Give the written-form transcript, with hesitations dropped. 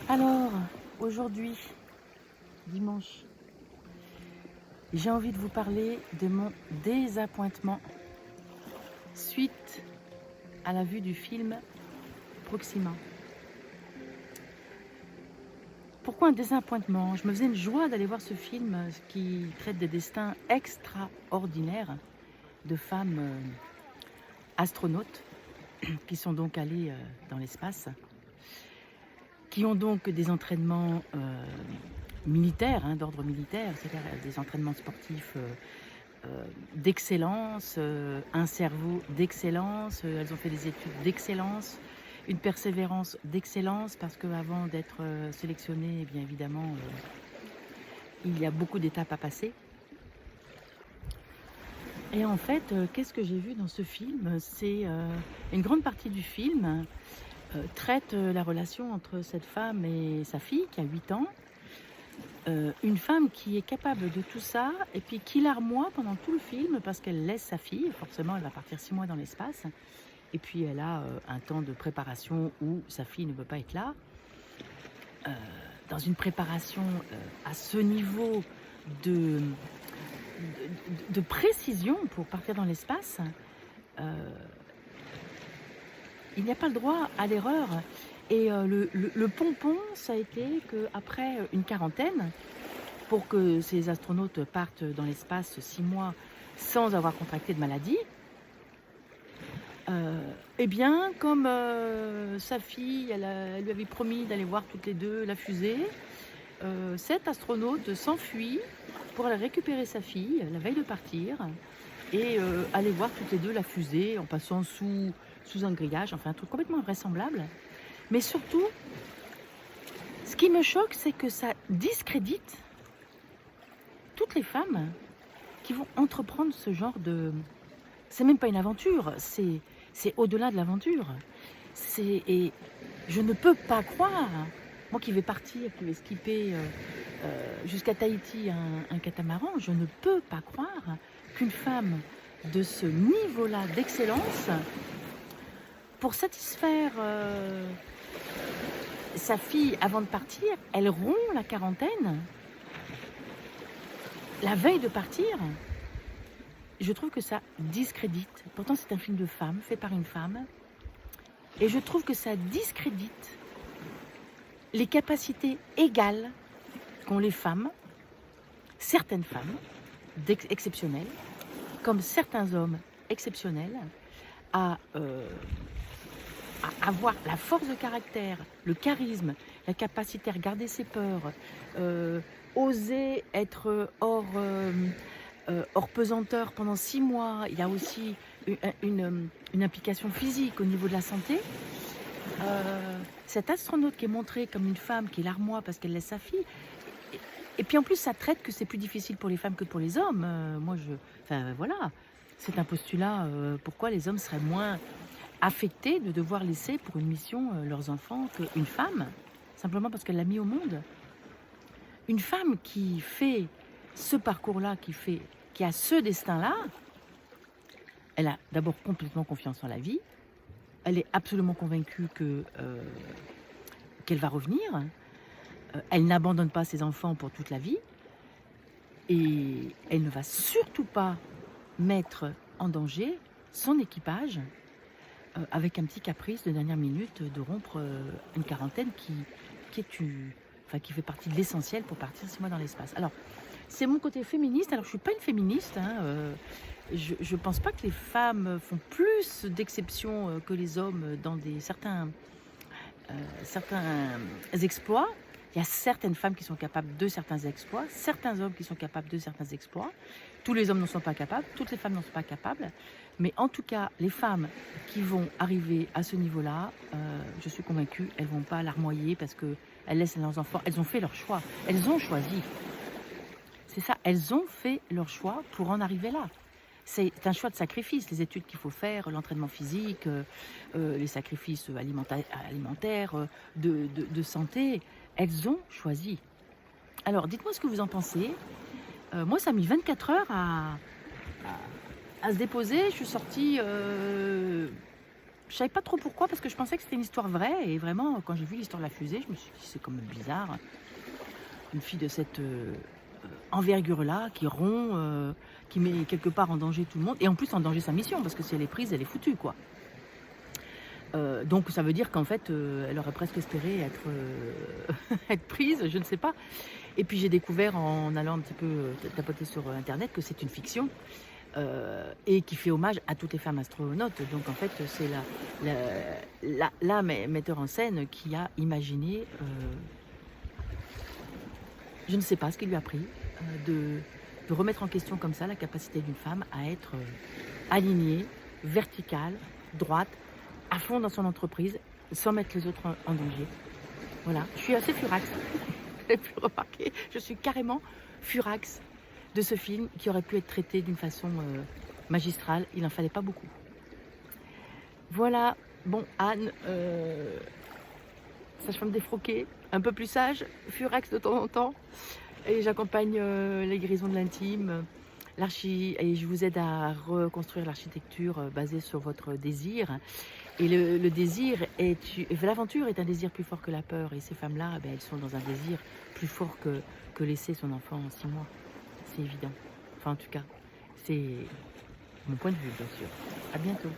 Alors, aujourd'hui, dimanche, j'ai envie de vous parler de mon désappointement suite à la vue du film Proxima. Pourquoi un désappointement? Je me faisais une joie d'aller voir ce film qui traite des destins extraordinaires de femmes astronautes qui sont donc allées dans l'espace, qui ont donc des entraînements militaires, d'ordre militaire, c'est-à-dire des entraînements sportifs d'excellence, un cerveau d'excellence, elles ont fait des études d'excellence, une persévérance d'excellence, parce qu'avant d'être sélectionnées, eh bien évidemment, il y a beaucoup d'étapes à passer. Et en fait, qu'est-ce que j'ai vu dans ce film? C'est une grande partie du film traite la relation entre cette femme et sa fille qui a 8 ans. Une femme qui est capable de tout ça et puis qui larmoie pendant tout le film parce qu'elle laisse sa fille, forcément elle va partir 6 mois dans l'espace, et puis elle a un temps de préparation où sa fille ne peut pas être là. Dans une préparation à ce niveau de, de précision pour partir dans l'espace, il n'y a pas le droit à l'erreur. Et le pompon, ça a été qu'après une quarantaine, pour que ces astronautes partent dans l'espace 6 mois sans avoir contracté de maladie, eh bien, comme sa fille, elle lui avait promis d'aller voir toutes les deux la fusée, cet astronaute s'enfuit pour aller récupérer sa fille la veille de partir et aller voir toutes les deux la fusée en passant sous un grillage, enfin un truc complètement invraisemblable. Mais surtout, ce qui me choque, c'est que ça discrédite toutes les femmes qui vont entreprendre ce genre de... C'est même pas une aventure, c'est au-delà de l'aventure. Et je ne peux pas croire, moi qui vais partir, qui vais skipper jusqu'à Tahiti un catamaran, je ne peux pas croire qu'une femme de ce niveau-là d'excellence, pour satisfaire sa fille avant de partir, elle rompt la quarantaine la veille de partir. Je trouve que ça discrédite. Pourtant, c'est un film de femme, fait par une femme. Et je trouve que ça discrédite les capacités égales qu'ont les femmes, certaines femmes exceptionnelles, comme certains hommes exceptionnels, à avoir la force de caractère, le charisme, la capacité à regarder ses peurs, oser être hors pesanteur pendant 6 mois. Il y a aussi une implication physique au niveau de la santé. Cette astronaute qui est montrée comme une femme qui est larmoie parce qu'elle laisse sa fille, et puis en plus ça traite que c'est plus difficile pour les femmes que pour les hommes. Voilà, c'est un postulat. Pourquoi les hommes seraient moins affectés de devoir laisser pour une mission leurs enfants qu'une femme, simplement parce qu'elle l'a mis au monde. Une femme qui fait ce parcours-là, qui a ce destin-là, elle a d'abord complètement confiance en la vie, elle est absolument convaincue qu'elle va revenir, elle n'abandonne pas ses enfants pour toute la vie, et elle ne va surtout pas mettre en danger son équipage avec un petit caprice de dernière minute de rompre une quarantaine qui fait partie de l'essentiel pour partir 6 mois dans l'espace. Alors, c'est mon côté féministe. Alors, je ne suis pas une féministe. Je ne pense pas que les femmes font plus d'exceptions que les hommes dans certains exploits. Il y a certaines femmes qui sont capables de certains exploits, certains hommes qui sont capables de certains exploits. Tous les hommes n'en sont pas capables, toutes les femmes n'en sont pas capables. Mais en tout cas, les femmes qui vont arriver à ce niveau-là, je suis convaincue, elles ne vont pas larmoyer parce qu'elles laissent leurs enfants. Elles ont fait leur choix, elles ont choisi. C'est ça, elles ont fait leur choix pour en arriver là. C'est un choix de sacrifice, les études qu'il faut faire, l'entraînement physique, les sacrifices alimentaires, de santé. Elles ont choisi. Alors, dites-moi ce que vous en pensez. Moi, ça a mis 24 heures à se déposer. Je suis sortie Je savais pas trop pourquoi, parce que je pensais que c'était une histoire vraie. Et vraiment, quand j'ai vu l'histoire de la fusée, je me suis dit, c'est quand même bizarre. Une fille de cette envergure-là, qui rompt, qui met quelque part en danger tout le monde. Et en plus, en danger sa mission, parce que si elle est prise, elle est foutue, quoi. Donc ça veut dire qu'en fait, elle aurait presque espéré être, être prise, je ne sais pas. Et puis j'ai découvert en allant un petit peu tapoter sur internet que c'est une fiction et qui fait hommage à toutes les femmes astronautes. Donc en fait, c'est la metteur en scène qui a imaginé, je ne sais pas ce qui lui a pris, de remettre en question comme ça la capacité d'une femme à être alignée, verticale, droite, à fond dans son entreprise, sans mettre les autres en danger. Voilà, je suis assez furax. Vous avez pu le remarquer, je suis carrément furax de ce film qui aurait pu être traité d'une façon magistrale. Il n'en fallait pas beaucoup. Voilà, bon, Anne, sage-femme défroquée, un peu plus sage, furax de temps en temps. Et j'accompagne les guérisons de l'intime, et je vous aide à reconstruire l'architecture basée sur votre désir. Et le désir l'aventure est un désir plus fort que la peur. Et ces femmes-là, elles sont dans un désir plus fort que laisser son enfant en 6 mois. C'est évident. Enfin, en tout cas, c'est mon point de vue, bien sûr. À bientôt.